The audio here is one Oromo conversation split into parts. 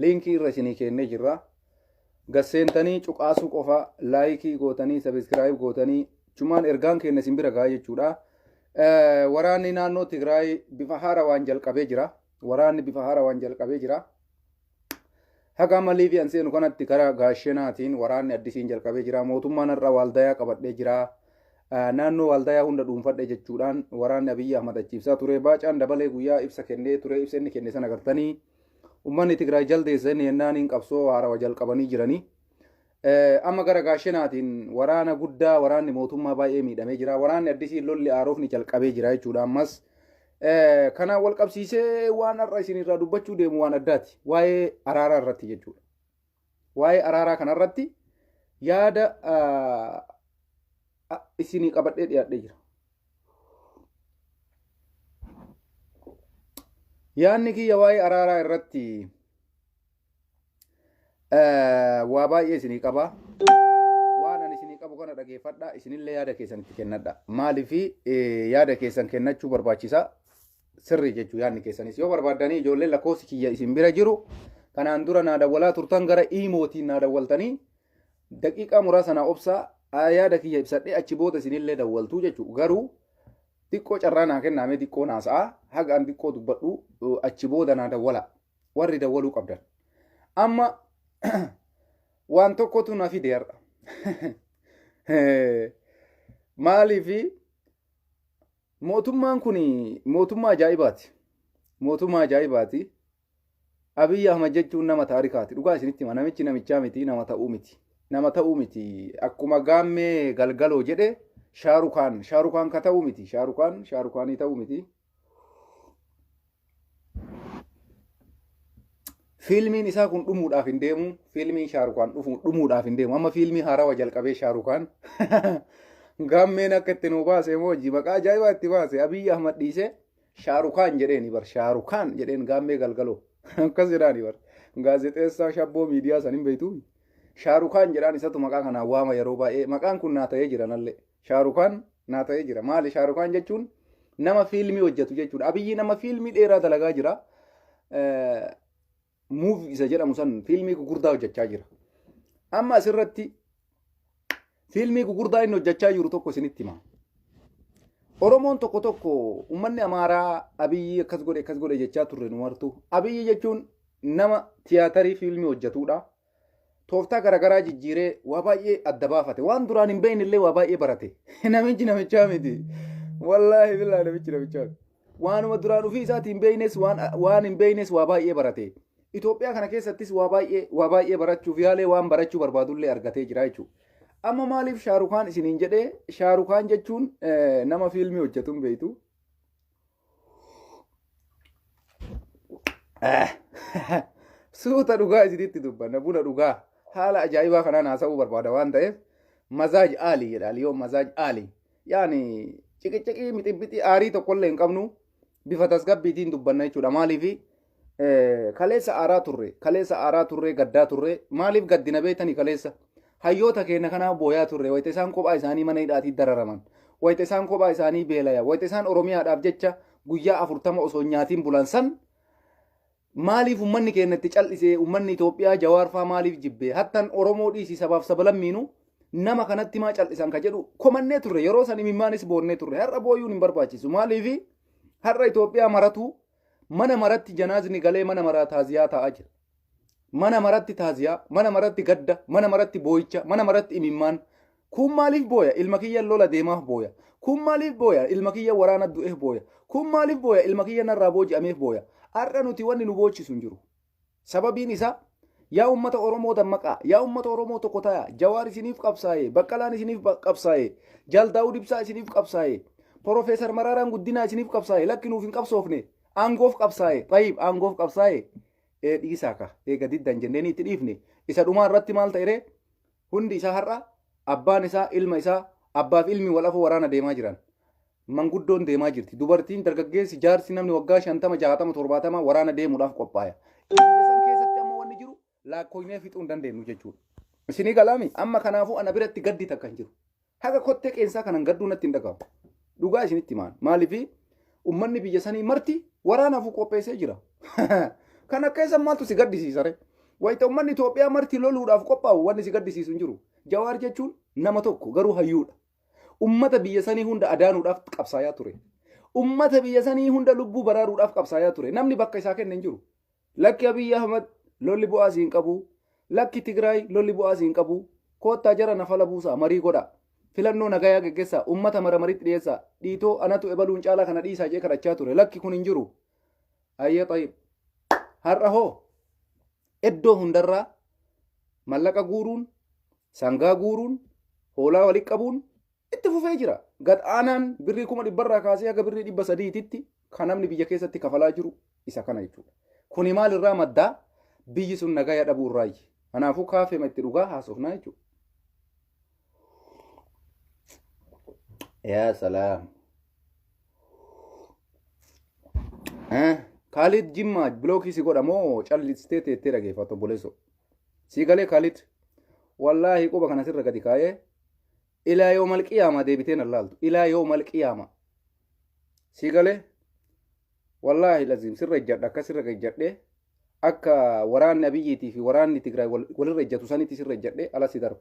linkii irra isinii kennee jirra. Gasseentanii cuqaasuu qofa laayikii gootanii sabiskiraayib gootanii cumaan ergaan kenna isin bira gahaa jechuudha. Waraanni naannoo Tigraay bifa haarawaan jalqabee jira. Waraanni bifa haarawaan jalqabee jira. Haga amma Liibiyaan seenu kanatti karaa gaashenaatiin waraanni addisiin jalqabee jira. Mootummaan irra waldayaa qabadhee jira. Naannoo waldayaa hunda dhuunfadhe jechuudhaan waraanni Abiyyi Ahmad achiibsaa ture. Baacaan dabalee guyyaa ibsa kennee ture. Ibsa inni kenne sana agartanii uummanni Tigraay jaldeessan yennaaniin qabsoo haarawa jalqabanii jiranii. Amma gara gaashenaatiin waraana guddaa waraanni mootummaa baay'ee miidhamee jira. Waraanni addisiin lolli aaroofni jalqabee jira jechuudha. Ammas kanaan wal qabsiisee waan har'a isinirraa dubbachuu deemu waan addaati. Waa'ee araaraa irratti jechuudha. Waa'ee araaraa kanarratti yaada isinii qabadhee dhiyaadhee jira. Yaadni kiyya waa'ee araaraa irratti waa baay'ee isinii qaba. Waan ani isinii qabu kana dhageeffadha. Isinillee yaada keessan itti kennadha. Maaliifi yaada keessan kennachuu barbaachisa. Sirrii jechuu yaadni keessanis yoo barbaadanii ijoolleen lakkoofsi kiyya isin bira jiru kanaan dura naa dawwalaa turtan gara iimootiin naa dawwaltanii daqiiqaa muraasa naa obsaa yaada kiyya ibsadhee achi booda isinillee dawwaltuu jechuudha. Garuu xiqqoo carraa naa kenname xiqqoo naasa'a hagaan xiqqoo dubbadhu achi booda naa dawwala warri dawwaluu qabdan. Amma waan tokkotu na fide har'a. Maaliifi mootummaan kun mootummaa ajaa'ibaati. Mootummaa ajaa'ibaati. Abiyyi Ahmad jechuun nama taarikaati. Dhugaa isinitti hima namichi namichaa miti nama ta'uu miti. Nama ta'uu miti. Akkuma gaammee galgaloo jedhe shaarukaan ka ta'uu miti. Shaarukaanii ta'uu miti. Fiilmiin isaa kun dhumuudhaaf hin deemu. Fiilmiin shaarukaan dhumuudhaaf hin deemu. Amma fiilmii haarawaa jalqabee shaarukaan. Gaammeen akka itti nuu baase hojii maqaa ajaa'ibaa itti baase Abiyyi Ahmad dhiise shaarukaan jedheeni bar shaarukaan jedheen gaammee galgaloo akkas jedhaani bar gaazexeessaa shabboo miidiyaa san hin beektu shaarukaan jedhaan isatu maqaa kanaan waama yeroo baay'ee maqaan kun naa ta'ee jira nallee shaarukaan naa ta'ee jira maali shaarukaan jechuun nama fiilmii hojjetu jechuudha. Abiyyi nama fiilmii dheeraa dalagaa jira. Muuv isa jedhamu san fiilmii gurguddaa hojjechaa jira. Amma asirratti fiilmii gurguddaa inni hojjechaa jiru tokko isinitti hima. Oromoon tokko uummanni Amaaraa Abiyyi akkas godhe jechaa turre nu martu. Abiyyi jechuun nama tiyaatarii fiilmii hojjetudha. Tooftaa garaagaraa jijjiiree waa baay'ee adda baafate. Waan duraan hin beekne illee waa baay'ee barate. Namichi namichaa miti. Wallaahi billaahi namichi namichaa miti. Waanuma duraan ofii isaatii hin beeknes waan hin beeknes waa baay'ee barate. Itoophiyaa kana keessattis waa baay'ee barachuuf yaalee waan barachuu barbaadullee argatee jira jechuudha. Amma maaliif shaarukaan isiniin jedhee shaarukaan jechuun nama fiilmii hojjetu hin beektu. Suuta dhugaa isinitti dubbanna buna dhugaa haala ajaa'ibaa kanaan haasa'uu barbaada waan ta'eef mazaaj aalii jedha liyoon mazaaj aalii yaani ciqiccaqii miximixii aarii tokkollee hin qabnu bifa tasgabbiitiin dubbanna jechuudha. Maaliifi kaleessa aaraa turre gaddaa turre maaliif gaddina beektanii kaleessa hayyoota keenya kanaa booyaa turre wayita isaan kophaa isaanii mana hidhaatii dararaman wayita isaan kophaa isaanii beelaya wayita isaan Oromiyaadhaaf jecha guyyaa 40 osoo nyaatiin bulan san maaliif uummanni keenya itti cal'isee uummanni Itoophiyaa jawaarfaa maaliif jibbee hattan Oromoo dhiisii sabaaf sabalammiinu nama kanatti maa cal'isan ka jedhu komannee turre yeroo san imimmaanis boonnee turre har'a booyuun hin barbaachisu maaliif har'a Itoophiyaa maratu mana maratti janaazni galee mana maraa taaziyaa ta'aa jira. Mana maratti taaziyaa, mana maratti gadda, mana maratti boo'icha, mana maratti imimmaan. Kun maaliif booya? Ilma kiyya lola deemaaf booya. Kun maaliif booya? Ilma kiyya waraana du'eef booya. Kun maaliif booya? Ilma kiyya narraa booji'ameef booya. Har'a nuti wanni nu boochisu hin jiru. Sababiin isaa yaa uummata Oromoo dammaqaa, yaa uummata Oromoo tokko ta'a. Jawaar isiniif qabsaa'ee, Baqqalaan isiniif qabsaa'ee, Jaal Daawud Ibsaa isiniif qabsaa'ee, Profeesar Maraaraan Guddinaa isiniif qabsaa'ee, lakki nuuf hin qabsoofne. Aangoof qabsaa'ee, Tayyib aangoof qabsaa'ee. Dhiisaa ka eega diddan jenneeni itti dhiifne isa dhumaa irratti maal ta'e hundi isaa har'a abbaan isaa ilma isaa abbaaf ilmi walafoo waraana deemaa jiran manguddoon deemaa jirti dubartiin dargaggeessi jaarsi namni waggaa 50 60 70 waraana deemuudhaaf qophaa'e. San keessatti amma wanni jiru laakkoonee fixuu hin dandeenyu jechuudha. Isinii galaami amma kanaafuu ana biratti gaddi takka hin jiru. Haga kottee qeensaa kanan gadduu natti hin dhagahu. Dhugaa isinitti himaan maaliif uummanni biyya sanii marti waraanaaf qopheessee jira. Kana keessa maaltu si gaddisiisare? Wayita uummanni Itoophiyaa marti loluudhaaf qophaa'u wanni si gaddisiisu hin jiru. Jawaar jechuun nama tokko garuu hayyuudha. Ummata biyya sanii hunda adaanuudhaaf qabsaayaa ture. Ummata biyya sanii hunda lubbuu baraaruudhaaf qabsaayaa ture. Namni bakka isaa kenne hin jiru. Lakki Abiy Ahmed lolli bu'aa siin qabu. Lakki Tigraay lolli bu'aa siin qabu. Koottaa jara nafala buusaa marii godha. Filannoo nagayaa geggeessaa. Ummata maramaritti dhiyeessaa. Dhiitoo anatu ebaluun caalaa kana dhiisaa jee kadhachaa ture. Lakki kun hin jiru. Ayyee xayyib. Har'a hoo iddoo hundarraa mallaqa guuruun, sangaa guuruun, hoolaa walitti qabuun itti fufee jira. Gad aanaan birrii 100 kaasee haga birrii 300 kan namni biyya keessatti kafalaa jiru isa kana jechuudha. Kuni maalirraa maddaa? Biyyi sun nagaya dhabuu irraayi. Kanaafuu kaafee itti dhugaa haasofnaa jechuudha. Yaa salaam. Khalid Jimma blookii si godha moo callistee teettee dhageeffatu obboleessoo. Si galee Khalid wallaahi quba kana sirra gadi kaayee ilaa yoo malqiyaama deebiteen allaaltu. Ilaa yoo malqiyaama. Si galee wallaahi lazim sirra ejjadha akka sirra ejjadhee akka waraanni Abiyyiitii fi waraanni Tigraay walirra ejjatu sanitti sirra ejjadhee ala si darba.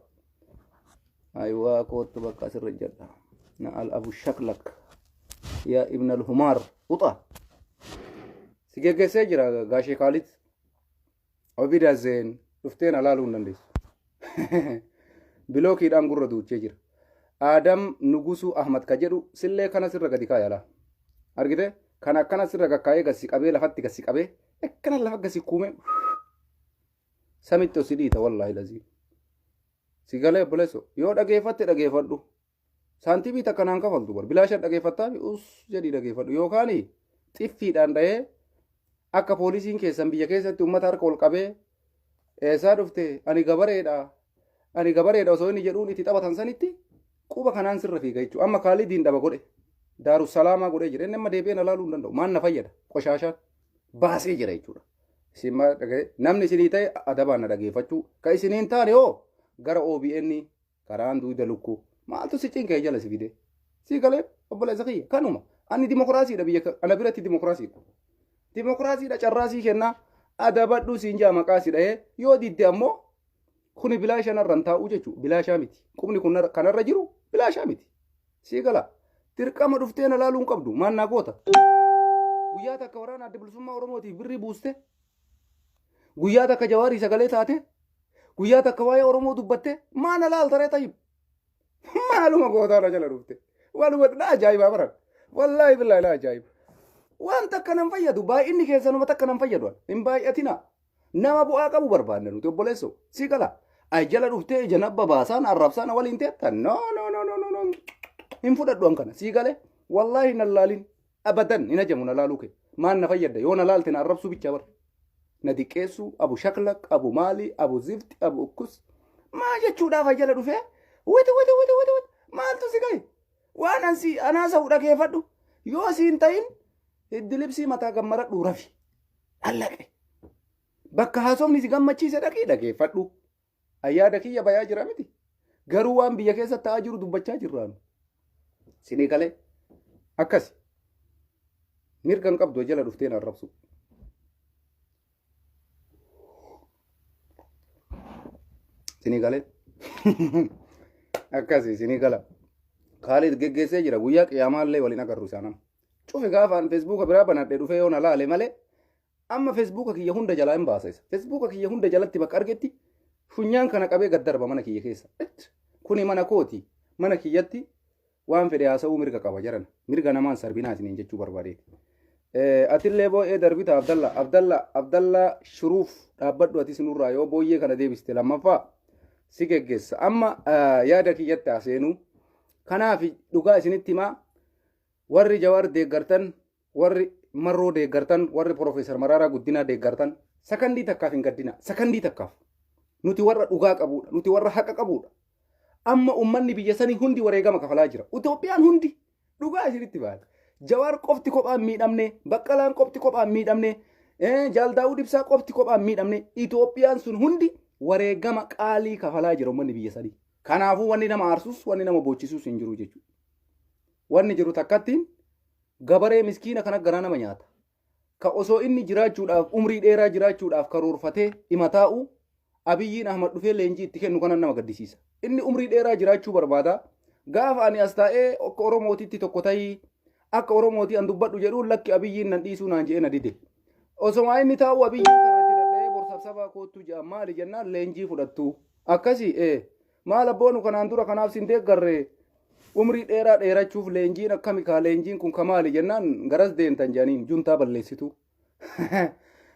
Ayiwaa kootu bakka sirra ejjadha. Na al abu shaklak yaa ibn al humaar uxa. Si geggeessee jira gaashee Khalid. Obidaazeen dhufteen alaaluu hin dandeessu. Bilookiidhaan gurra duuchee jira. Adam Nugusuu Ahmad ka jedhu sillee kana sirra gadi kaayala. Argite? Kan akkana sirra gakkaayee gassi qabee lafatti gassi qabee akkana lafa gassi kuume samitti osi dhiita wallaahi lazii. Si galee obboleessoo yoo dhageeffatte dhageeffadhu. Saantibii takka naan kafaltu bar bilaasha dhageeffattaa us jedhii dhageeffadhu yookaan xiffiidhaan dhahee akka poolisiin keessan biyya keessatti uummata harka ol qabee eessaa dhufte ani gabareedha osoo inni jedhuun itti taphatan sanitti quba kanaan sirra fiiga jechuudha. Amma Kaalidiin dhaba godhe Daarussalaamaa godhee jira inni amma deebi'een alaaluu hin danda'u maan na fayyada qoshaashaan baasee jira jechuudha. Namni isinii ta'e adabaan na dhageeffachuu ka isiniin taane hoo gara OBN karaan duuda lukkuu maaltu si cinkee jala si fide si galee obboleessa kiyya kanuma ani dimokiraasiidha biyya ana biratti dimokiraasiidha. Dimokiraasiidha carraasii kennaa adabadhu siin jaa maqaasidha yoo didde ammoo kuni bilaashaan irraan taa'uu jechuudha. Bilaashaa miti. Qubni kun kanarra jiru bilaashaa miti. Si gala dirqama dhuftee na laaluu hin qabdu maannaa goota. Guyyaa takka waraana adda bilisummaa Oromootiif birrii buuste. Guyyaa takka Jawaarii sagalee taate. Guyyaa takka waa'ee Oromoo dubbatte maana laaltaree tayyib. Maaluma gootaadha jala dhufte. Waluma dha ajaa'ibaa baran. Wallaahi billaahi dha ajaa'iba. Waan takka nan fayyadu baay'inni keessanuma takka nan fayyadu. Hin baay'atina. Nama bu'aa qabu barbaanne nuti obboleessoo. Si gala. Ay jala dhuftee ija nabba baasaan arrabsaan waliin teettan. No. Hin fudhadhu kana. Si galee wallaahi nan laalin abadan hin ajamu na laaluu kee. Maan na fayyadda yoo na laalte na arrabsuu bichaa bar. Na diqqeessu abu shaklak abu maali abu zifti abu ukkus. Maa jechuudhaaf ay jala dhufee wati maaltu si gahe waan ansi anaasa dhageeffadhu yoo siin ta'in iddilibsii mataa gammaradhu rafi allaqe bakka haasofni si gammachiise dhaqii dhageeffadhu ayyaada kiyya bayaa jira miti garuu waan biyya keessa ta'aa jiru dubbachaa jirraanu sinii galee akkas mirgan qabdu jala dhufteen arrabsu sinii galee akkasi sinii gala Khalid geggeessee jira guyyaa qiyaamaallee waliin agarru isaanam cufi gaafaan feesbuuka biraa banadhee dhufee yoo na laale malee amma feesbuuka kiyya hunda jalaa hin baasisa feesbuuka kiyya hunda jalatti bakka argetti funyaan kana qabee gaddarba mana kiyya keessa kuni mana kooti mana kiyyatti waan fedhe haasa'uu mirga qaba jaran mirga namaan sarbinaa isiniin jechuu barbaadeeti. Atillee boo'ee darbita Abdalla Shuruuf dhaabbadhu ati sinurraa yoo booyyee kana deebiste lammaffaa si geggeessa amma yaada kiyyatti haaseenuu kanaaf dhugaa isinitti himaa warri Jawaar deeggartan warri Marroo deeggartan warri Profeesar Maraaraa Guddinaa deeggartan sakandii takkaaf hin gaddina sakandii takkaaf nuti warra dhugaa qabudha nuti warra haqa qabudha amma ummanni biyya sanii hundi wareegama kafalaa jira Itoophiyaan hundi dhugaa isinitti baata Jawaar qofti kophaan miidhamne Baqqalaan qofti kophaan miidhamne Jaaldaawud Ibsaa qofti kophaan miidhamne Itoophiyaan sun hundi wareegama qaalii kafalaa jira ummanni biyya sanii kanaafuu wanni nama aarsus wanni nama boochisuus hin jiru jechuudha wanni jiru takkattiin gabaree miskiina kana garaa nama nyaata ka osoo inni jiraachuudhaaf umrii dheeraa jiraachuudhaaf karoorfatee hima taa'u Abiyyiin Ahmad dhufee leenjii itti kennu kana nama gaddisiisa. Inni umrii dheeraa jiraachuu barbaada. Gaafa ani as taa'ee akka Oromootitti tokko ta'ii akka Oromootii an dubbadhu jedhuun lakki Abiyyiin nan dhiisuu naan je'ee na dide. Osoma inni taa'u Abiyyiin karratti dadha'ee borsaaf sabaa koottu jedha maali jennaan leenjii fudhattu. Akkasii maal abboonu kanaan dura kanaaf sin deeggarre umrii dheeraa dheerachuuf leenjiin akkami kaa leenjiin kun kamaali jennaan garas deemtan jedhaniin juntaa balleessitu.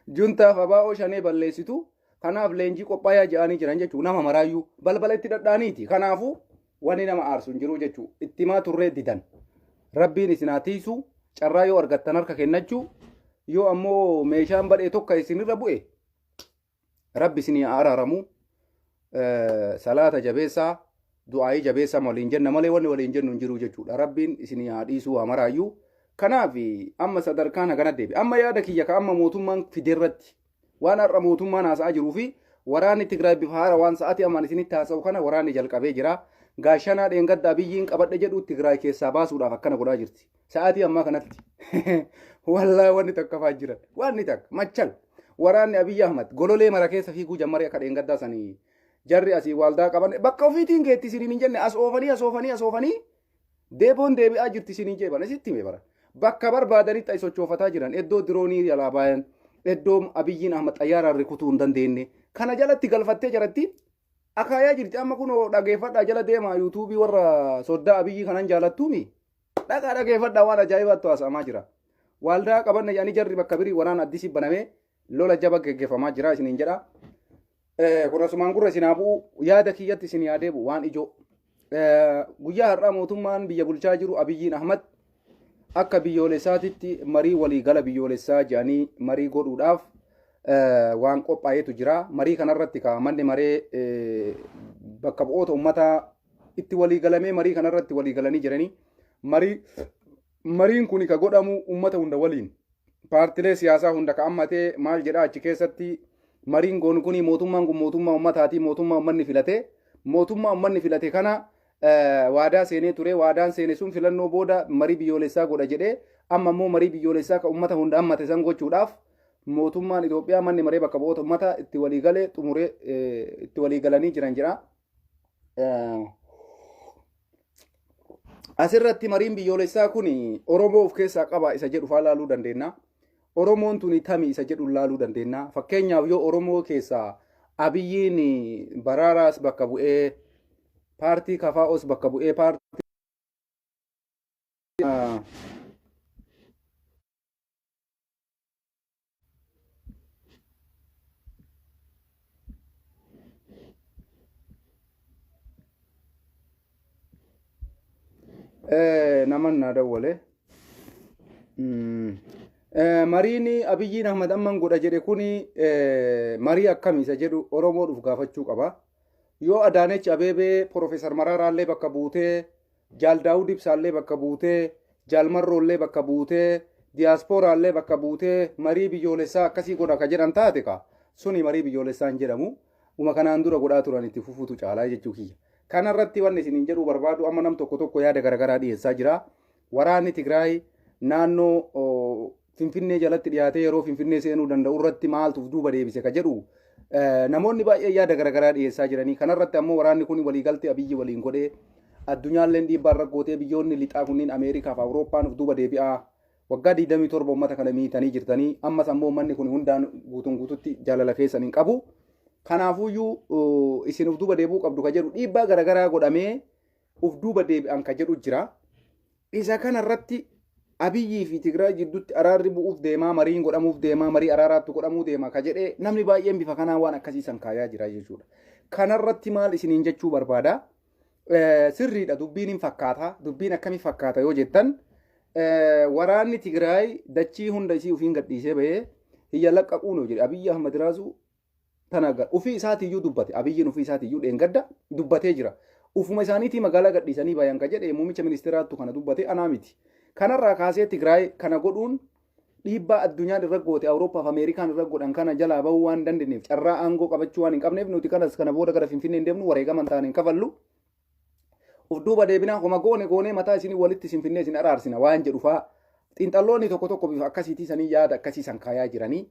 Juntaaf abaa'oo shanee balleessitu. Kanaaf leenjii qophaayaa jedhanii jiran jechuun nama maraayyuu balbala itti dhadhaaniiti. Kanaafuu wanni nama aarsu hin jiru jechuudha. Ittimaa turree didan. Rabbiin isin haa tiisu carraa yoo argattan harka kennachuu yoo ammoo meeshaan badhee tokko isinirra bu'e rabbi isinii araaramu salaata jabeessaa du'aayii jabeessaa waliin jenna malee wanni waliin jennu hin jiru jechuudha. Rabbiin isinii haa dhiisuu haa maraayyuu. Kanaaf amma sadarkaan hagana deebi. Amma yaada kiyya ka amma mootummaan fideerratti waan har'a mootummaan haasa'aa jiruu fi waraanni Tigraay bifa haara waan sa'aatii ammaan isinitti haasa'u kana waraanni jalqabee jira. Gaashanaa dheengadda Abiyyiin qabadhe jedhu Tigraay keessaa baasuudhaaf akkana godhaa jirti. Sa'aatii ammaa kanatti. Wallaahi wanni takka fa'aa jiran. Wanni takka machal. Waraanni Abiyyi Ahmad gololee mara keessa fiiguu jammaree akka dheengaddaa sanii jarri asii waldaa qaban bakka ofiitiin geetti isiniin hin jenne as oofanii deeboon deebi'aa jirti isiniin jeeban asitti mee bara. Bakka barbaadanitti sochoofataa jiran iddoo diroonii jalaa bayan iddoo Abiyyiin Ahmad xayyaaraan rikutuu hin dandeenye kana jalatti galfattee jaratti akaayaa jirti amma kun dhageeffadhaa jala deemaa yuutuubii warra soddaa Abiyyii kanan jaalattuumi dhaqaa dhageeffadhaa waan ajaa'ibaatti haasa'amaa jira. Waldaa qabanna jedhanii jarri bakka birii waraana addisii banamee lola jaba geggeeffamaa jira isiniin jedha. Kun asumaan gurra isin haa bu'u yaada kiyyatti isin yaadee bu'u waan ijoo. Guyyaa har'aa mootummaan biyya bulchaa jiru Abiyyiin Ahmad akka biyyoolessaatitti marii waliigala biyyoolessaa jedhanii marii godhuudhaaf waan qophaa'eetu jira. Marii kanarratti manni maree bakka bu'oota uummataa itti waliigalamee marii kanarratti waliigalanii jiranii. Mariin kun ka godhamu uummata hunda waliin paartilee siyaasaa hunda ka ammatee maal jedhaa achi keessatti mariin goon kun mootummaan kun mootummaa uummataati mootummaa uummanni filate kana waadaa seenee ture waadaan seene sun filannoo booda marii biyyoolessaa godha jedhee amma immoo marii biyyoolessaa ka uummata hunda ammate san gochuudhaaf mootummaan Itoophiyaa manni maree bakka bu'oota uummataa itti waliigalee xumuree itti waliigalanii jiran jira. Asirratti mariin biyyoolessaa kun Oromoo of keessaa qaba isa jedhu faa laaluu dandeenya. Oromoon tuni tami isa jedhu laaluu dandeenya. Fakkeenyaaf yoo Oromoo keessaa Abiyyiin Baraaraas bakka bu'ee paartii Kafaa'os bakka bu'ee paartii naman na dawwale mariin Abiyyiin Ahmad amman godha jedhe kuni marii akkamii isa jedhu Oromoodhaaf gaafachuu qaba. Yoo Adaanech Abeebee Profeesar Maraaraallee bakka buutee Jaal Daawud Ibsaallee bakka buutee Jaal Marroollee bakka buutee Diyaasporaallee bakka buutee marii biyyoolessaa akkasii godha ka jedhan taate ka suni marii biyyoolessaan jedhamu uma kanaan dura godhaa turan itti fufuutu caalaa jechuu kiyya. Kanarratti wanni isiniin jedhuu barbaadu amma nam tokko yaada garaagaraa dhiyeessaa jira. Waraanni Tigraay naannoo Finfinnee jalatti dhiyaatee yeroo Finfinnee seenuu danda'u irratti maaltuuf duuba deebise ka jedhu namoonni baay'ee yaada garaagaraa dhiyeessaa jiranii. Kanarratti ammoo waraanni kun waliigaltee Abiyyi waliin godhee addunyaallee dhiibbaa irra gootee biyyoonni lixaa kunniin Ameerikaa fi Awurooppaan duuba deebi'aa waggaa 27 uummata kana miitanii jirtanii ammas ammoo uummanni kun hundaan guutuutti jaalala keessan hin qabu. Kanaafuyyuu isin uf duuba deebi'uu qabdu ka jedhu dhiibbaa garaagaraa godhamee uf duuba deebi'an ka jedhu jira. Isa kanarratti Abiyyii fi Tigraay jidduutti araarri bu'uuf deemaa mariin godhamuuf deemaa marii araaraatti godhamuu deema ka jedhee namni baay'een bifa kanaa waan akkasiisan kaayaa jira jechuudha. Kanarratti maal isiniin jechuu barbaada? Sirriidha dubbiin hin fakkaata. Dubbiin akkamii fakkaata yoo jettan waraanni Tigraay dachii hunda isii ufiin gadhiisee bahee hiyya laqqaquun jedhe Abiyyi Ahmad Raasuu tanagar ufii isaatiiyyuu dubbate. Abiyyiin ufii isaatiiyyuu dheengadda dubbatee jira. Ufuma isaaniitii magaalaa gadhiisanii bayan ka jedhe muummicha ministeeraattu kana dubbate anaa miti. Kanarraa kaasee Tigraay kana godhuun dhiibbaa addunyaan irra goote Awurooppaa fi Ameerikaan irra godhan kana jalaa bahuu waan dandeenyeef carraa aangoo qabachuu waan hin qabneef nuti kanas kana booda gara Finfinnee hin deemnu wareegaman taane hin kafallu. Uf duuba deebinaa homa goone mataa isinii walitti Finfinnee isin araarsina waan jedhu fa'aa xiinxalloonni tokko tokko bifa akkasiitii sanii yaada akkasiisan kaayaa jiranii.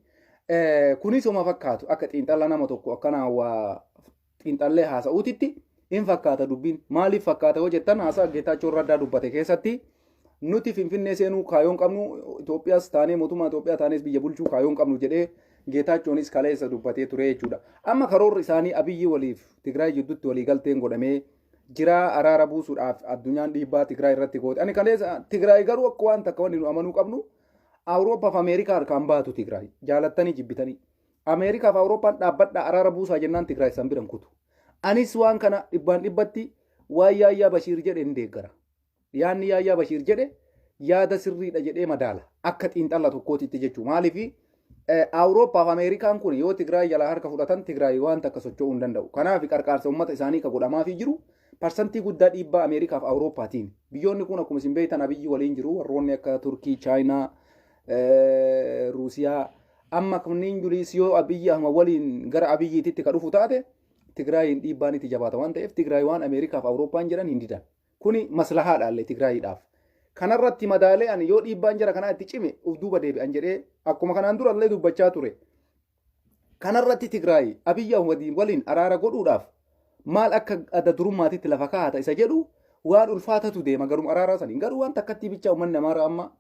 Kunis uma fakkaatu akka xiinxalla nama tokko akkana waa xiinxallee haasa'uutitti hin fakkaata dubbiin. Maaliif fakkaata yoo jettan haasaa Geetaachoo Raddaa dubbate keessatti nuti Finfinnee seenuu kaayoon qabnu Itoophiyaas taanee mootummaa Itoophiyaa taanees biyya bulchuu kaayoon qabnu jedhee Geetaachoonis kaleessa dubbatee ture jechuudha. Amma karoorri isaanii Abiyyi waliif Tigraay jidduutti walii galteen godhamee jira araara buusuudhaaf addunyaan dhiibbaa Tigraay irratti goote. Ani kaleessa Tigraay garuu akka waan takka wanni nu amanuu qabnu Awurooppaa fi Ameerikaa harkaan baatu Tigraay jaalattanii jibbitanii. Ameerikaa fi Awurooppaan dhaabbadhaa araara buusaa jennaan Tigraay san biran kutu. Anis waan kana dhibbaan dhibbatti waan Yaayyaa Bashiir jedhe hin deeggara. Yaanni Yaayyaa Bashiir jedhe yaada sirriidha jedhee madaala akka xiinxalla tokkootitti jechuu maaliif Awurooppaa fi Ameerikaan kun yoo Tigraay jalaa harka fudhatan Tigraay waan takka socho'uu hin danda'u. Kanaaf qarqaarsa uummata isaanii ka godhamaafii jiru parsantii guddaa dhiibbaa Ameerikaa fi Awurooppaatiin. Biyyoonni kun akkuma isin beektan Abiyyi waliin jiru warroonni akka Turkii, Chaayinaa, Ruusiyaa amma kunniin juliis yoo Abiyyi amma waliin gara Abiyyiititti ka dhufu taate Tigraayin dhiibbaan itti jabaata waan ta'eef Tigraay waan Ameerikaa fi Awurooppaan jedhan hin didan. Kuni maslahaadhaallee Tigraayiidhaaf. Kanarratti madaalee ani yoo dhiibbaan jara kanaa itti cime uf duuba deebi'an jedhee akkuma kanaan durallee dubbachaa ture. Kanarratti Tigraay Abiyyi waliin araara godhuudhaaf maal akka adda durummaatitti lafa kaa'ata isa jedhu waan ulfaatatu deema garuu araaraa saniin garuu waan takkatti bichaa uummanni Amaaraa amma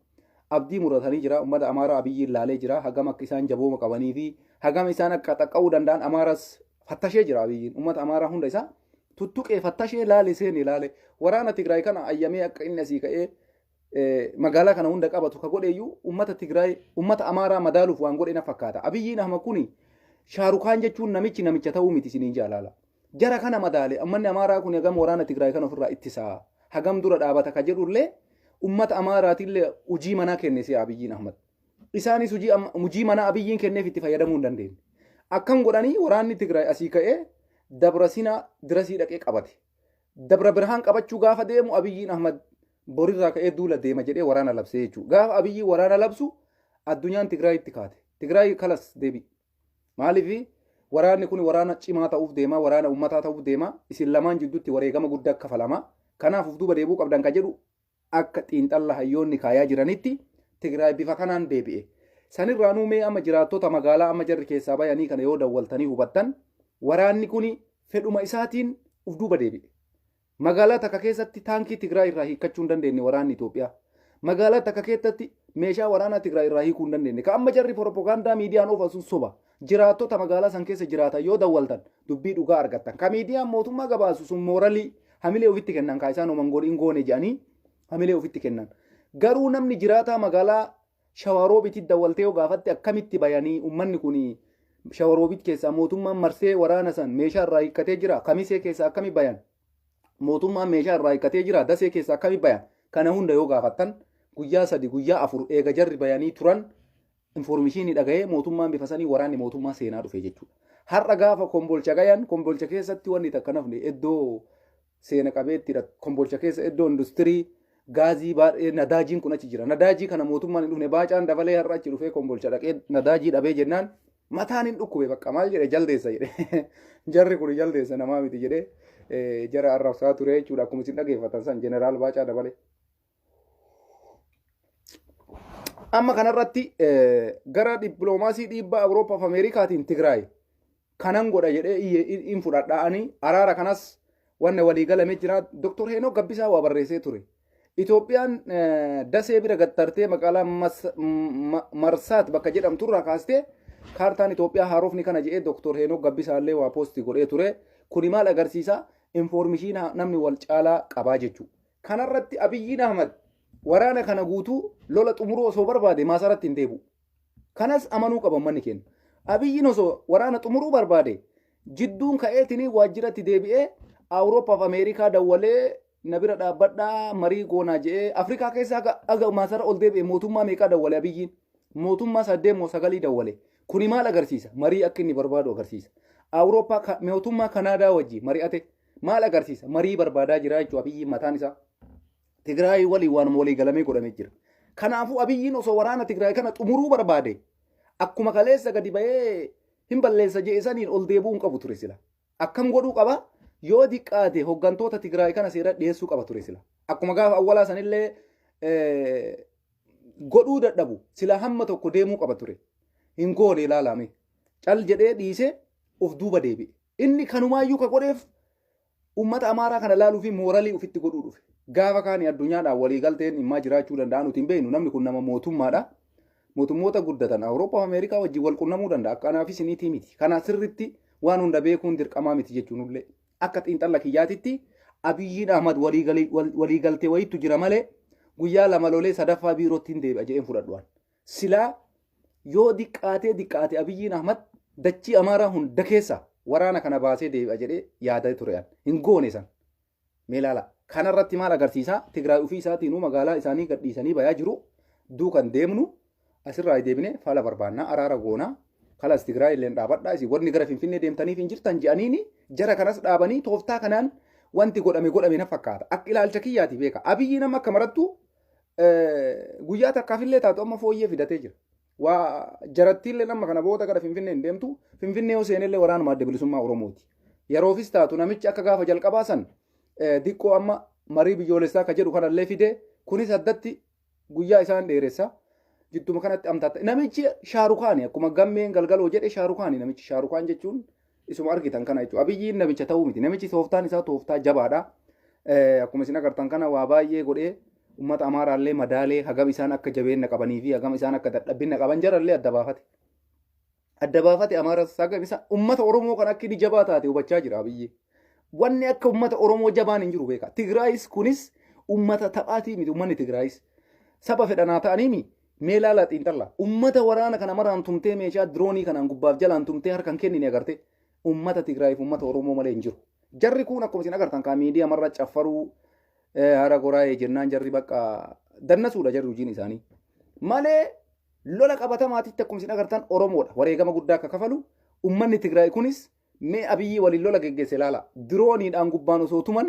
abdii muratanii jira. Uummata Amaaraa Abiyyi ilaalee jira. Hagam akka isaan jabooma qabanii fi hagam isaan akka xaqqa'uu danda'an Amaaras fattashee jira Abiyyiin. Uummata Amaaraa hunda isaa tuttuqee fattashee laale seen ilaale waraana Tigraay kana ayyamee akka inni asii ka'ee magaalaa kana hunda qabatu ka godheeyyuu uummata Tigraay uummata Amaaraa madaaluuf waan godhe na fakkaata. Abiyyiin amma kuni Shaarukaan jechuun namicha ta'uu miti isiniin jaalala. Jara kana madaale uummanni Amaaraa kun hagam waraana Tigraay kana ofirraa ittisaa hagam dura dhaabata ka jedhullee uummata Amaaraatillee hojii manaa kenne si Abiyyiin Ahmad. Isaanis hojii manaa Abiyyiin kenneef itti fayyadamuu hin dandeenye. Akkam godhanii waraanni Tigraay asii ka'ee Dabra Sinaa dirasii dhaqee qabate. Dabra Birhaan qabachuu gaafa deemu Abiyyiin Ahmad borirraa ka'ee duula deema jedhee waraana labsee jechuudha. Gaafa Abiyyi waraana labsu addunyaan Tigraayitti kaate. Tigraay kalas deebi. Maaliif waraanni kun waraana cimaa ta'uuf deema, waraana uummataa ta'uuf deema. Isin lamaan jidduutti wareegama guddaa akka falama. Kanaaf uf duuba deebuu qabdan ka jedhu akka xiinxalla hayyoonni kaayaa jiranitti Tigraay bifa kanaan deebi'e. Sanirraa nuumee amma jiraattota magaalaa amma jarri keessaa bayanii kana yoo dawwaltanii hubattan waraanni kun fedhuma isaatiin uf duuba deebi'e. Magaalaa takka keessatti taankii Tigraay irraa hiikkachuu hin dandeenye waraanni Itoophiyaa. Magaalaa takka keessatti meeshaa waraanaa Tigraay irraa hiikuu hin dandeenye. Ka amma jarri propagaandaa miidiyaan oofasun soba. Jiraattota magaalaa san keessa jiraatan yoo dawwaltan dubbii dhugaa argattan. Ka miidiyaan mootummaa gabaasu sun mooralii hamilee ofitti kennan ka isaan omangoon goone jedhanii hamilee ofitti kennan. Garuu namni jiraataa magaalaa Shawaroobitti dawwaltee yoo gaafatte akkamitti bayanii uummanni kun Shawaroobit keessaa mootummaan marsee waraana san meeshaa irraa hiikkatee jira. Kamisee keessaa akkami bayan? Mootummaan meeshaa irraa hiikkatee jira. Dasee keessaa akkami bayan? Kana hunda yoo gaafattan guyyaa 3 guyyaa 4 eega jarri bayanii turan informeeshinii dhaga'ee mootummaan bifa sanii waraanni mootummaa seenaa dhufe jechuudha. Har'a gaafa Kombolcha gayan Kombolcha keessatti wanni takka nafne iddoo seena qabeettidha. Kombolcha keessa iddoo industirii gaazii baay'ee nadaajiin kun achi jira. Nadaajii kana mootummaan hin dhufne baacaan dabalee har'a achi dhufee Kombolcha dhaqee nadaajii dhabee jennaan mataan hin dhukkube bakka maal jedhe jaldeessa jedhe. Jarri kun jaldeessa namaa miti jedhee jara arrabsaa ture jechuudha. Akkuma isin dhageeffatan san jeneraal baacaa dabalee. Amma kanarratti gara dippiloomaasii dhiibbaa Awurooppaa fi Ameerikaatiin Tigraay kanan godha jedhee hin fudhadhaa'anii araara kanas wanne walii galame jira. Dr. Heenok Gabbisaa waa barreessee ture. Itoophiyaan dasee bira gattartee magaalaa Marsaat bakka jedhamtu irraa kaastee kaartaan Itoophiyaa haarofni kana jedhee Dr. Heenok Gabbisaa illee waa poostii godhee ture. Kuni maal agarsiisa? Informeeshinii namni wal caalaa qabaa jechuudha. Kanarratti Abiyyiin Ahmad waraana kana guutuu lola xumuruu osoo barbaade maasaratti hin deebi'u. Kanas amanuu qaban manni kenna. Abiyyiin osoo waraana xumuruu barbaade jidduun ka'eetiin waajjiratti deebi'ee Awurooppaa fi Ameerikaa dawwalee na bira dhaabbadhaa marii goonaa jedhee Afrikaa keessaa aga maasara ol deebi'e mootummaa meeqaa dawwale Abiyyiin? Mootummaa 8 moo 9 dawwale. Kuni maal agarsiisa? Marii akka inni barbaadu agarsiisa. Awurooppaa mootummaa Kanaadaa wajji mari'ate maal agarsiisa? Marii barbaadaa jira jechuudha Abiyyiin mataan isaa. Tigraay waliin waan walii galamee godhamee jira. Kanaafuu Abiyyiin osoo waraana Tigraay kana xumuruu barbaade akkuma kaleessa gadi bahee hin balleessa jeesaniin ol deebi'uu hin qabu ture sila. Akkam godhuu qaba? Yoo diqqaate hooggantoota Tigraay kana seera dhiyeessuu qaba ture sila. Akkuma gaafa awwalaa sanillee godhuu dadhabu sila hamma tokko deemuu qaba ture. Hin goone ilaalame. Cal jedhee dhiisee of duuba deebi'e. Inni kanumaayyuu ka godheef ummata Amaaraa kana laaluu fi mooralii ofitti godhuu dhufe. Gaafa kaanii addunyaadhaan walii galteen dhimmaa jiraachuu danda'a nuti hin beeknu. Namni kun nama mootummaadha. Mootummoota guddatan Awurooppaa fi Ameerikaa wajjin wal qunnamuu danda'a. Kanaafis niitii miti. Kana sirritti waan hunda beekuun dirqamaa miti jechuunillee. Akka xiinxalla kiyyaatitti Abiyyiin Ahmad waliigaltee wayiitu jira malee guyyaa lama lolee sadaffaa biirootti hin deebi'a jedheen fudhadhuwaan. Silaa yoo diqqaatee Abiyyiin Ahmad dachii Amaaraa hunda keessa waraana kana baasee deebi'a jedhee yaadaa ture'an. Hin goone san. Meelaala. Kanarratti maal agarsiisa? Tigraay ofii isaatiinuu magaalaa isaanii gadhiisanii bayaa jiru. Duukan deemnu asirraa deebine fala barbaannaa araara goonaa. Kalas Tigraay illee dhaabadhaa. Isin warri gara Finfinnee deemtaniif hin jirtan je'aniini jara kanas dhaabanii tooftaa kanaan wanti godhame na fakkaata. Akka ilaalcha kiyyaati beeka. Abiyyiin amma akka marattu guyyaa takkaafillee taatu amma fooyyee fidatee jira. Waa jarattiillee nama kana booda gara Finfinnee hin deemtu. Finfinnee yoo seenellee waraanuma adda bilisummaa Oromooti. Yeroofis taatu namichi akka gaafa jalqabaa san diqqoo amma marii biyyoolessaa ka jedhu kanallee fide kunis addatti guyyaa isaan dheeressa. Jidduma kanatti amtaata. Namichi Shaarukaani akkuma gammeen galgaloo jedhe Shaarukaani namichi Shaarukaan jechuun isuma argitan kana jechuudha. Abiyyiin namicha ta'uu miti. Namichi tooftaan isaa tooftaa jabaadha. Akkuma isin agartan kana waa baay'ee godhee uummata Amaaraallee madaalee hagam isaan akka jabeenya qabanii fi hagam isaan akka dadhabbina qaban jarallee adda baafate. Adda baafate Amaaras hagam isa uummata Oromoo kan akka inni jabaa taate hubachaa jira Abiyyi. Wanni akka uummata Oromoo jabaan hin jiru beeka. Tigraayis kunis uummata taphaatii miti uummanni Tigraayis. Saba fedhanaa ta'anii meelaa xiinxalla. Uummata waraana kana maraan tumtee meeshaa diroonii kanaan gubbaaf jalaan tumtee harkaan kennine agarte. Uummata Tigraay fi uummata Oromoo malee hin jiru. Jarri kun akkuma isin agartan kan miidiyaa marra caffaruu hara goraayee jennaan jarri bakka dannasuudha jarri hojiin isaanii. Malee lola qabatamaatitti akkuma isin agartan Oromoodha. Wareegama guddaa akka kafalu uummanni Tigraay kunis mee Abiyyi waliin lola geggeesse ilaala. Dirooniidhaan gubbaan osoo tuman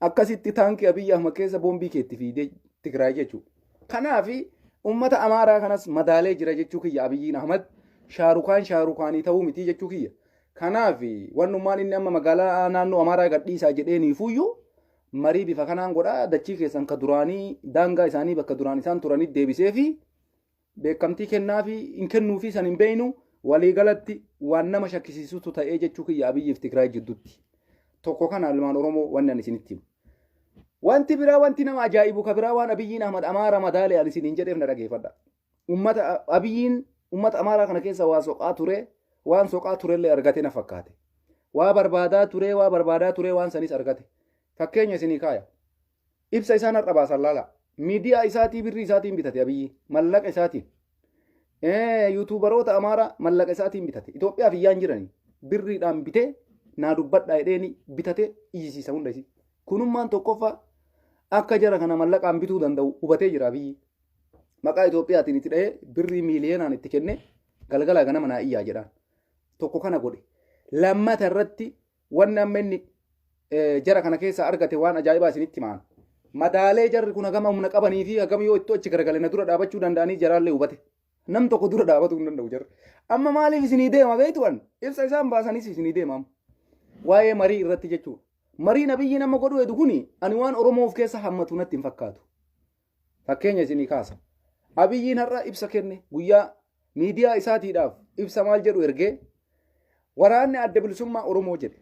akkasitti taankii Abiyyi Ahmad keessa boombii keetti fiidee Tigraay jechuudha. Kanaafi uummata Amaaraa kanas madaalee jira jechuu kiyya Abiyyiin Ahmad Shaarukaanii ta'uu miti jechuu kiyya. Kanaaf wannummaan inni amma magaalaa naannoo Amaaraa gadhiisaa jedheeniifuyyuu marii bifa kanaan godhaa dachii keessan ka duraanii daangaa isaanii bakka duraan isaan turanitti deebisee fi beekamtii kennaa fi hin kennuu fi san hin beeynu waliigalatti waan nama shakkisiisutu ta'ee jechuu kiyya Abiyyiif Tigraay jidduutti. Tokko kana ilmaan Oromoo wanni ani isinitti himu. Wanti biraa wanti nama ajaa'ibu ka biraa waan Abiyyiin Ahmad Amaaraa madaalee ani isiniin jedheef na dhageeffadha. Abiyyiin uummata Amaaraa kana keessa waa soqaa ture. Waan soqaa turellee argate na fakkaate. Waa barbaadaa ture waan sanis argate. Fakkeenya isinii kaaya. Ibsa isaan har'a baasan laala. Miidiyaa isaatii birrii isaatiin bitate Abiyyi. Mallaqa isaatiin. Yuutuubaroota Amaaraa mallaqa isaatiin bitate. Itoophiyaaf iyyaan jiranii. Birriidhaan bitee naa dubbadhaa jedheeni bitate iyyisiisa hunda isii. Kunummaan tokkoffaa akka jara kana mallaqaan bituu danda'u hubatee jira Abiyyi. Maqaa Itoophiyaatiin itti dhahee birrii miiliyoonaan itti kenne galgala ganama naa iyyaa jedhaan. Tokko kana godhe. Lammata irratti wanni amma inni jara kana keessa argate waan ajaa'ibaa isinitti himaan. Madaalee jarri kun hagama humna qabanii fi hagam yoo itti achi garagalee dura dhaabachuu danda'anii jaraallee hubate. Nam tokko dura dhaabatuu hin danda'u jarri. Amma maaliif isinii deema beektuwan? Ibsa isaan baasanis isinii deemamu. Waa'ee marii irratti jechuudha. Mariin Abiyyi nama godhu edu kuni ani waan Oromoo of keessa hammatu natti hin fakkaatu. Fakkeenya isinii kaasa. Abiyyiin har'a ibsa kenne guyyaa miidiyaa isaatiidhaaf ibsa maal jedhu ergee waraanni adda bilisummaa Oromoo jedhe.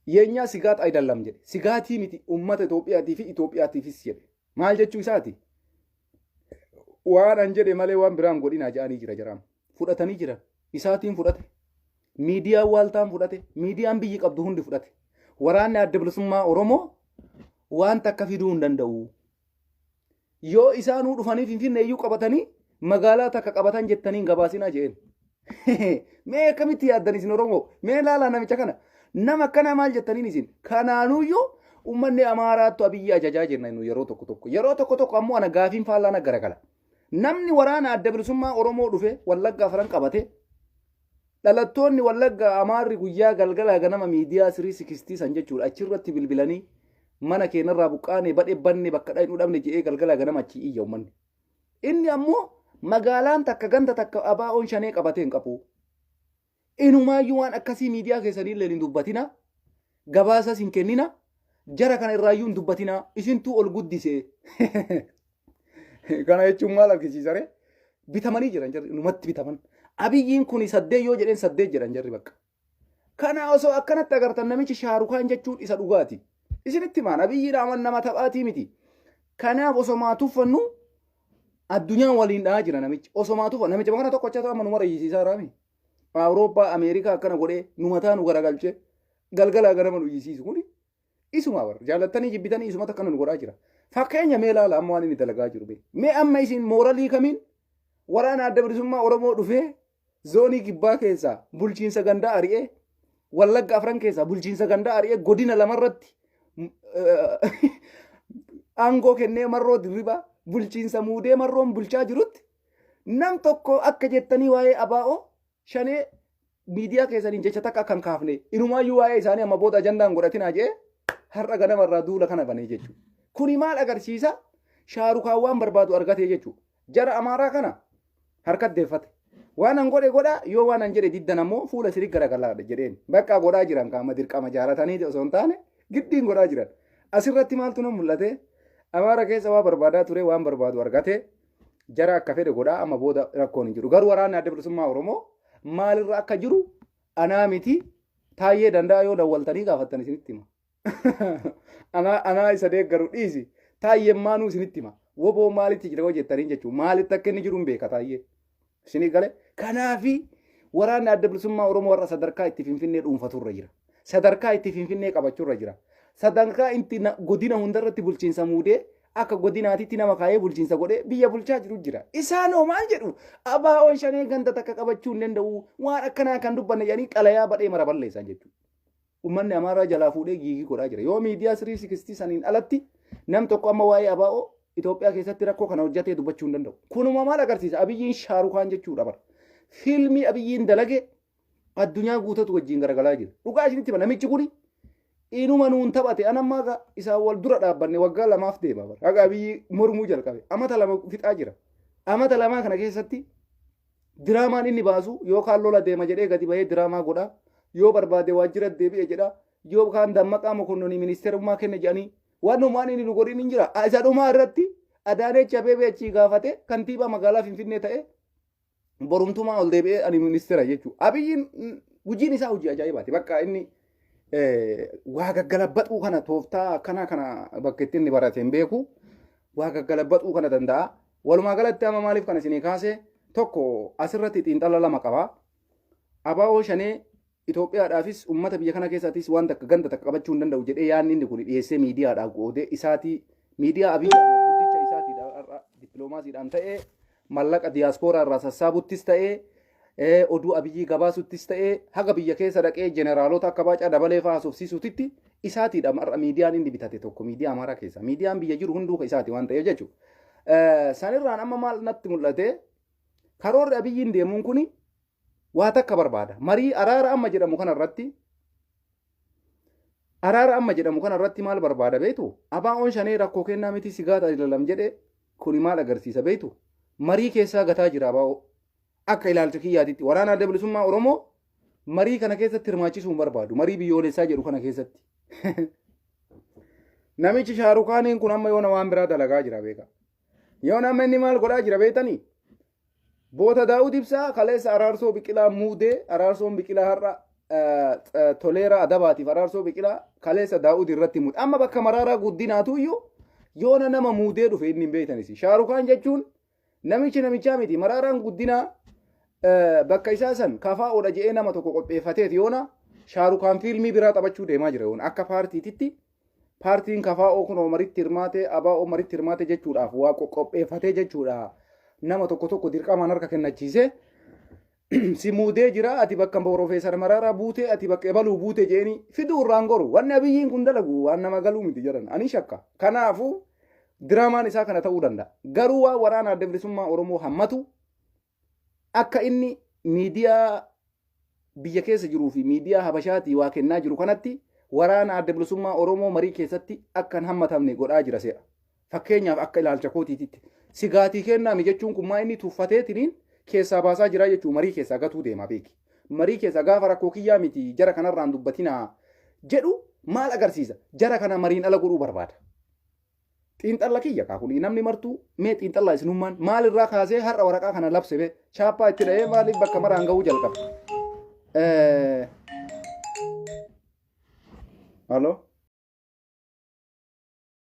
Yeenyaa sigaat ayidallam jedhe. Sigaatii miti uummata Itoophiyaatii fi Itoophiyaatiifis jedhe. Maal jechuu isaati? Waan an jedhe malee waan biraan godhinaa jedhanii jira jaraan. Fudhatanii jiran. Isaatiin fudhate. Miidiyaan waaltaan fudhate. Miidiyaan biyyi qabdu hundi fudhate. Waraanni adda bilisummaa Oromoo waan takka fiduu hin danda'u. Yoo isaanuu dhufanii Finfinnee iyyuu qabatanii magaalaa takka qabatan jettaniin gabaasinaa jeen. Mee akkamitti yaaddan isin Oromoo? Mee ilaalaa namicha kana. Nama akkana maal jettaniin isin? Kanaanuyyuu uummanni Amaaraattu Abiyyi ajajaa jenna yeroo tokko tokko. Yeroo tokko tokko ammoo ana gaafiin faallaa na garagala. Namni waraana adda bilisummaa Oromoo dhufe Wallaggaa Afran qabate. Dhalattoonni Wallaggaa Amaarri guyyaa galgala ganama miidiyaa 360 san jechuudha. Achirratti bilbilanii mana keenarraa buqqaane badhe bakka dhayin dhabne jedhee galgala ganama achi iyya uummanni. Inni ammoo magaalaan takka ganda takka abaa'oon shanee qabatee hin qabu. Inumaayyuu waan akkasii miidiyaa keessanii illee hin dubbatina. Gabaasas hin kennina. Jara kana irraayyuu hin dubbatina. Isintuu ol guddisee. Kana jechuun maal argisiisa ree? Bitamanii jiran jarri numatti bitaman. Abiyyiin kun saddee yoo jedheen saddee jedhan jarri bakka. Kana osoo akkanatti agartan namichi Shaarukaan jechuun isa dhugaati. Isinitti maan abiyyiin nama taphaatii miti. Kanaaf osoo maa tuffannu addunyaan waliin dhahaa jira namichi. Osoo maa tuffannu namicha kana tokkocha ta'ama numa rayyisiisaa raami. Awurooppaa Ameerikaa akkana godhee numataa nu garagalchee galgalaa ganama nu iyyisiisu kuni isuma warra jaallattanii jibbitanii isumata akkana nu godhaa jira. Fakkeenya mee ilaala amma waan inni dalagaa jiru bee. Mee amma isin mooralii kamiin waraana adda bilisummaa Oromoo dhufee zoonii kibbaa keessaa bulchiinsa gandaa ari'ee Wallagga afran keessaa bulchiinsa gandaa ari'ee godina lamarratti aangoo kennee marroo dirribaa bulchiinsa muudee marroon bulchaa jirutti nam tokko akka jettanii waa'ee abaa'oo shanee miidiyaa keessaniin jecha takka akkan kaafne inumaayyuu waa'ee isaanii amma booda ajandaan godhatinaa jee har'a ganamarraa duula kana banee jechuudha. Kuni maal agarsiisa? Shaarukaan waan barbaadu argatee jechuudha. Jara Amaaraa kana harkat deeffate. Waan an godhe godha yoo waan an jedhe diddan ammoo fuula sirii garagalaadha jedheen. Bakka godhaa jiran qaama dirqama jaalatanii osoo hin taane giddiin godhaa jiran. Asirratti maaltu nan mul'ate? Amaara keessa waa barbaadaa ture waan barbaadu argate jara akka fedhe godhaa amma booda rakkoon hin jiru. Garuu waraanni adda bilisummaa Oromoo maalirra akka jiru anaa miti Taayyee Danda'a yoo dawwaltanii gaafattan isinitti hima. Anaa isa deeggaru dhiisi Taayyeen maanuu isinitti hima. Woboo maalitti jira hojjettanii jechuun maalitti akka inni jiru hin beeka Taayyee. Isinii galee kanaafi waraanni adda bilisummaa Oromoo warra sadarkaa itti Finfinnee dhuunfaturra jira. Sadarkaa itti Finfinnee qabachuurra jira. Sadarkaa itti godina hundarratti bulchiinsa muudee akka godinaatitti nama kaayee bulchiinsa godhee biyya bulchaa jiru jira. Isaanoo maal jedhu abaa'oon shanee ganda takka qabachuu hin danda'u waan akkanaa kan dubbanne jedhanii xalayaa badhee mara balleessan jechuudha. Uummanni Amaaraa jalaa fuudhee giigii godhaa jira. Yoo miidiyaa 360 saniin alatti nam tokko amma waa'ee abaa'oo Itoophiyaa keessatti rakkoo kana hojjetee dubbachuu hin danda'u. Kunuma maal agarsiisa? Abiyyiin Shaarukaan jechuudha bara. Fiilmii Abiyyiin dalage addunyaa guutatu wajjin garagalaa jira. Dhugaa isinitti namichi kuni inuma nuun taphate anammaa isaan wal dura dhaabbanne waggaa lamaaf deema bara. Haga Abiyyi mormuu jalqabe. Amata lama fixaa jira. Amata lamaa kana keessatti diraamaan inni baasu yookaan lola deema jedhee gadi bahee diraamaa godhaa. Yoo barbaade waajjira deebi'e jedha. Yookaan dammaqaa mokonnoonii ministeerummaa kenne jedhanii waanuma inni nu godhin hin jira. Isa dhumaa irratti Adaaneech Abeebee achii gaafate kantiibaa magaalaa Finfinnee ta'e borumtumaa ol deebi'ee ani ministeera jechuudha. Abiyyiin hojiin isaa hojii ajaa'ibaati. Bakka inni waa gaggalabbadhuu kana tooftaa akkana kana bakka itti inni barate hin beeku. Waa gaggalabbadhuu kana danda'a. Walumaa galatti amma maaliif kana isinii kaase tokko asirratti xiinxala lama qaba. Abaa'oo shanee Itoophiyaadhaafis uummata biyya kana keessattis waan takka ganda takka qabachuu hin danda'u jedhee yaadni inni kun dhiyeessee miidiyaadhaan qoodee isaatii miidiyaa Abiyyiidhaan guddicha isaatiidhaan dippiloomaasiidhaan ta'ee mallaqa diyaaspooraa irraa sassaabuttis ta'ee oduu Abiyyii gabaasuttis ta'ee haga biyya keessa dhaqee jeneraalota akka Baacaa Dabalee fa'aa haasofsiisuutitti isaatiidhaan mar'a miidiyaan inni bitate tokko miidiyaa Amaaraa keessa miidiyaan biyya jiru hunduu isaati waan ta'eef jechuudha. Sanirraan amma maal natti mul'ate karoorri Abiyyiin deemuun kuni waa takka barbaada. Marii araara amma jedhamu kanarratti maal barbaada beetu? Abaa'oon shanee rakkoo kennaa miti sigaata ilalam jedhe kuni maal agarsiisa beetu? Marii keessaa gataa jira abaa'oo. Akka ilaalcha kiyyaatitti waraana adda bilisummaa Oromoo marii kana keessatti hirmaachisuu hin barbaadu. Marii biyyoolessaa jedhu kana keessatti. Namichi Shaarukaaniin kun amma yoona waan biraa dalagaa jira beeka. Yoona amma inni maal godhaa jira beetanii? Boota Daawud Ibsaa kaleessa Araarsoo Biqilaa muudee Araarsoon Biqilaa har'a Toleeraa Adabaatiif Araarsoo Biqilaa kaleessa Daawud irratti muude. Amma bakka Maraaraa Guddinaatu iyyuu yoona nama muudee dhufe inni hin beektanis. Shaarukaan jechuun namichaa miti. Maraaraan Guddinaa bakka isaa san kafaa'oodha jedhee nama tokko qopheeffateet yoona Shaarukaan fiilmii biraa taphachuu deemaa jira yoona akka paartiititti. Paartiin kafaa'oo kun maritti hirmaate abaa'oo maritti hirmaate jechuudhaaf waa qopheeffatee jechuudha. Nama tokko dirqamaan harka kennachiise si muudee jira ati bakka Profeesar Maraaraa buute ati bakka ebaluu buute jeeni fiduu irraan goru wanni Abiyyiin kun dalagu waan nama galuu miti jedhan ani shakka. Kanaafuu diraamaan isaa kana ta'uu danda'a. Garuu waa waraana adda bilisummaa Oromoo hammatu akka inni miidiyaa biyya keessa jiruu fi miidiyaa Habashaatii waa kennaa jiru kanatti waraana adda bilisummaa Oromoo marii keessatti akka hin hammatamne godhaa jira se'a. Fakkeenyaaf akka ilaalcha kootiititti. Sigaatii kennaami jechuun kun maa inni tuffateetiniin keessaa baasaa jira jechuun marii keessaa gatuu deema beeki. Marii keessaa gaafa rakkoo kiyyaa miti jara kanarraan dubbatinaa jedhu maal agarsiisa? Jara kana mariin ala godhuu barbaada. xiinxalla kiyya kaakuni namni martuu mee xiinxalla isinummaan maalirraa kaasee har'a waraqaa kana labse be chaappaa itti dha'ee maaliif bakka maraan ga'uu jalqaba. Halo.